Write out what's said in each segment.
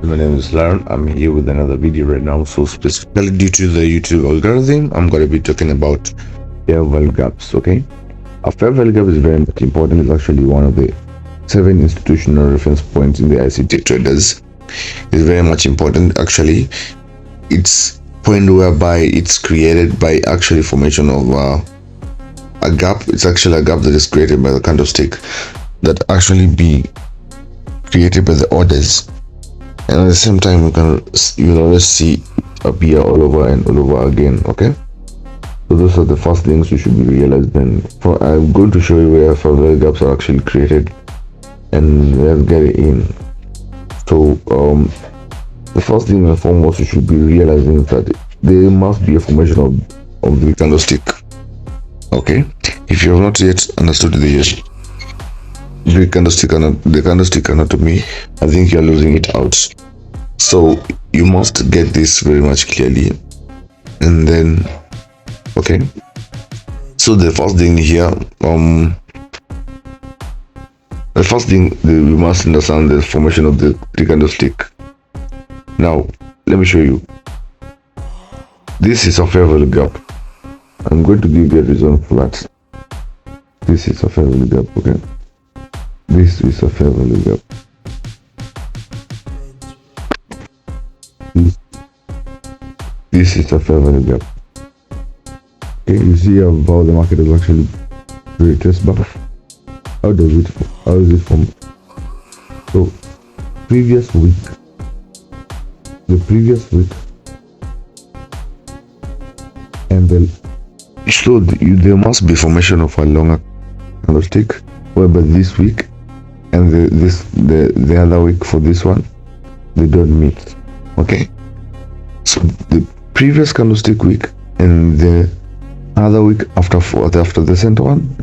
My name is Lauren. I'm here with another video right now. So specifically due to the YouTube algorithm, I'm going to be talking about fair value gaps. Okay, a fair value gap is very much important. It's actually one of the 7 institutional reference points in the ICT traders. It's very much important. Actually, it's point whereby it's created by actually formation of a gap. It's actually a gap that is created by the candlestick that actually be created by the orders, and at the same time you'll always see appear all over and all over again. Okay, so those are the first things you should be realizing. I'm going to show you where fair value gaps are actually created, and let's get it in. So the first thing and foremost you should be realizing is that there must be a formation of the candlestick. Okay, if you have not yet understood the candlestick anatomy, I think you're losing it out. So you must get this very much clearly. And then okay, so the first thing here, the first thing we must understand the formation of the candlestick. Now let me show you. This is a fair value gap. I'm going to give you a reason for that. This is a fair value gap. Okay, this is a fair value gap. This is a fair value gap. Okay, you see how the market is actually retraced back. How is it formed? So the previous week, and then so there must be formation of a longer candlestick, whereby this week and the other week for this one they don't meet. Okay, so the previous candlestick week and the other week after the center one,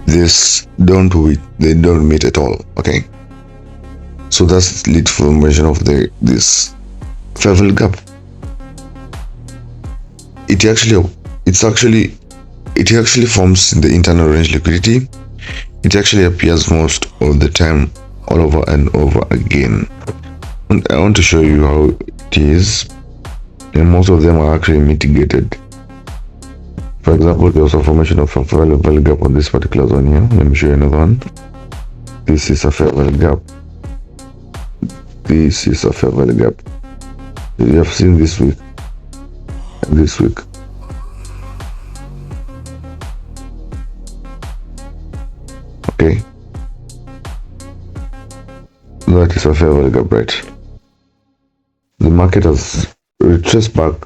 they don't meet at all. Okay, so that's lead formation of this fair value gap. It actually forms in the internal range liquidity. It actually appears most of the time all over and over again. And I want to show you how it is, and most of them are actually mitigated. For example, there's a formation of a fair value gap on this particular zone here. Let me show you another one. This is a fair value gap. This is a fair value gap. You have seen this week and this week. Okay, that is a fair value gap, right? The market has retraced back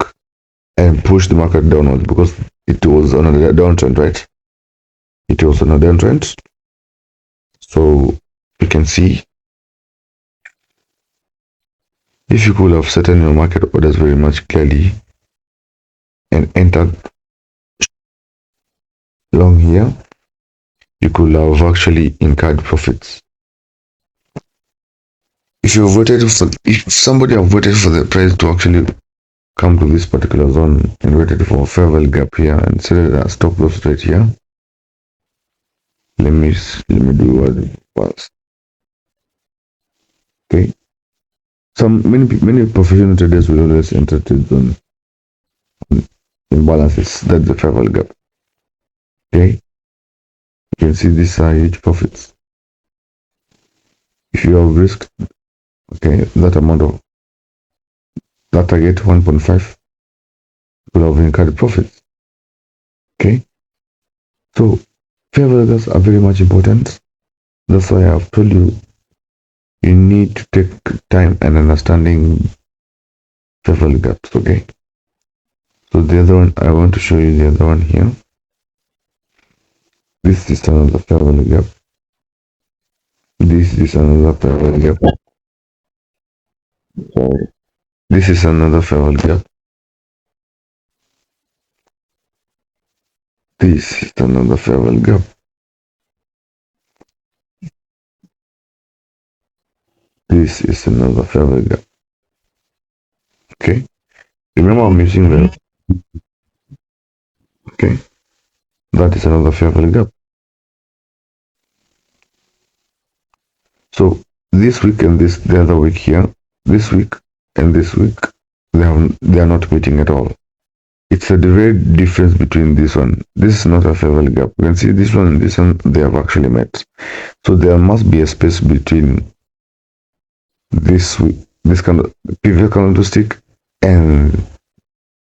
and pushed the market downwards because it was on a downtrend, right? It was on a downtrend. So you can see, if you could have set in your market orders very much clearly and entered long here, you could have actually incurred profits. If somebody have waited for the price to actually come to this particular zone and waited for a fair value gap here and set a stop loss right here, let me do what it was. Okay, many professional traders will always enter trades on imbalances. That's the fair value gap. Okay, you can see these are huge profits. If you have risked, okay, that amount of that target 1.5, you will have incurred profits. Okay, so fair value gaps are very much important. That's why I have told you need to take time and understanding fair value gaps. Okay, so the other one, I want to show you the other one here. This is another fair value gap. This is another fair value gap. This is another fair value gap. This is another fair value gap. This is another fair value gap. Okay, remember I'm using the okay, that is another fair value gap. So this week and the other week here, this week and this week, they are not meeting at all. It's a direct difference between this one. This is not a fair value gap. You can see this one and this one, they have actually met. So there must be a space between this kind of previous candlestick and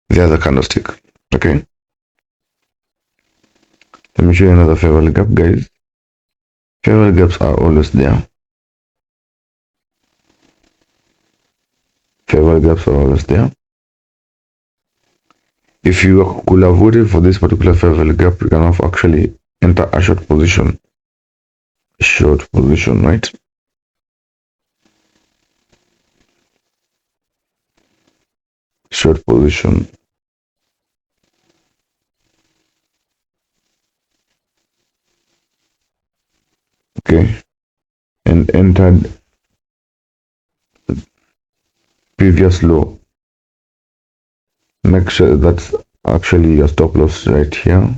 the other candlestick. Okay. Let me show you another fair value gap, guys. Fair value gaps are always there. Fair value gaps are always there. If you could have waited for this particular fair value gap, you can have actually enter a short position. Short position, right? Short position. Okay. And entered previous low. Make sure that's actually your stop loss right here.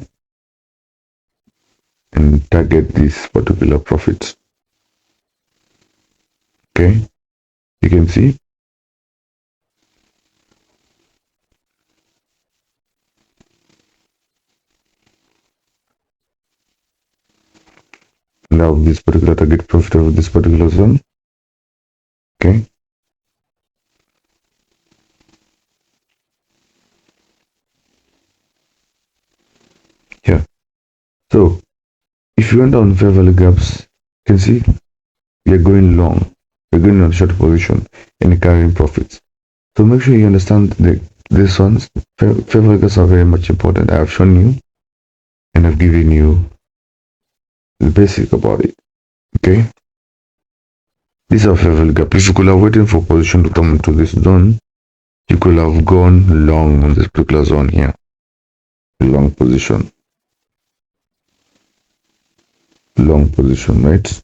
And target this particular profit. Okay. You can see. Now this particular target profit of this particular zone. Okay. Here. So if you went on fair value gaps, you can see you're going long. You're going on short position and carrying profits. So make sure you understand that these ones, fair value gaps are very much important. I have shown you and I've given you the basic about it. Okay. These are fair value gap. If you could have waited for position to come into this zone, you could have gone long on this particular zone here. Long position. Long position, right?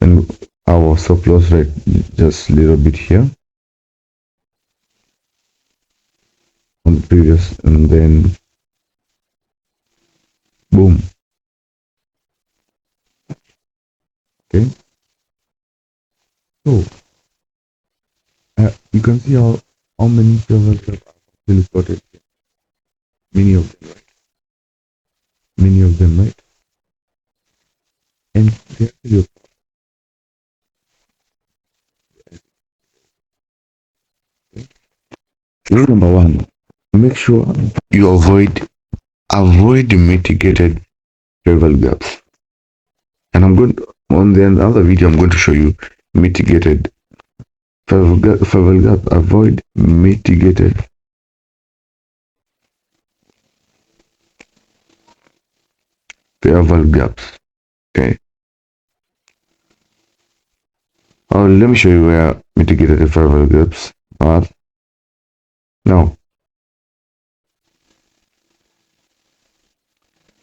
And our stop loss rate just a little bit here on the previous, and then boom. Okay. So you can see how many servers are actually spotted here. Many of them, right? Many of them, right? And they actually rule number one, make sure you avoid mitigated fair value gaps. And I'm going to, on the other video, I'm going to show you mitigated fair value gap. Avoid mitigated fair value gaps. Okay. Let me show you where mitigated fair value gaps are. Now,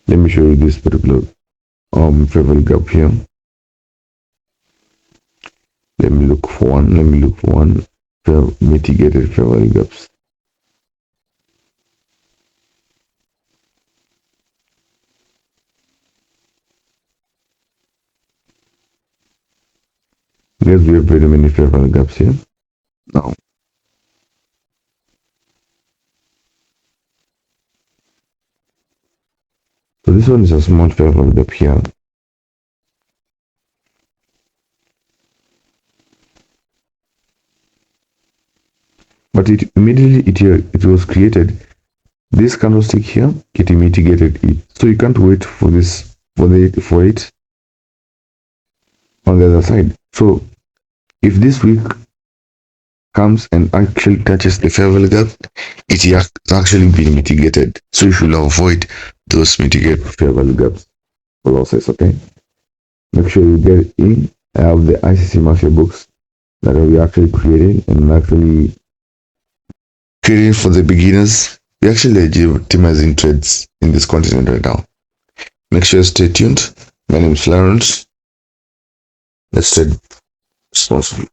let me show you this particular fair value gap here. Let me look for one mitigated fair value gaps. Yes, we have very many fair value gaps here. Now, so this one is a small fair value gap here. But it immediately it was created. This candlestick here, it mitigated it. So you can't wait for this for it on the other side. So if this week comes and actually touches the fair value gap, it has actually been mitigated. So you should avoid those mitigated fair value gaps for losses. Okay. Make sure you get in. I have the ICC Mafia books that we actually creating and actually creating for the beginners. We actually legitimizing trades in this continent right now. Make sure you stay tuned. My name is Lawrence. Let's trade responsibly.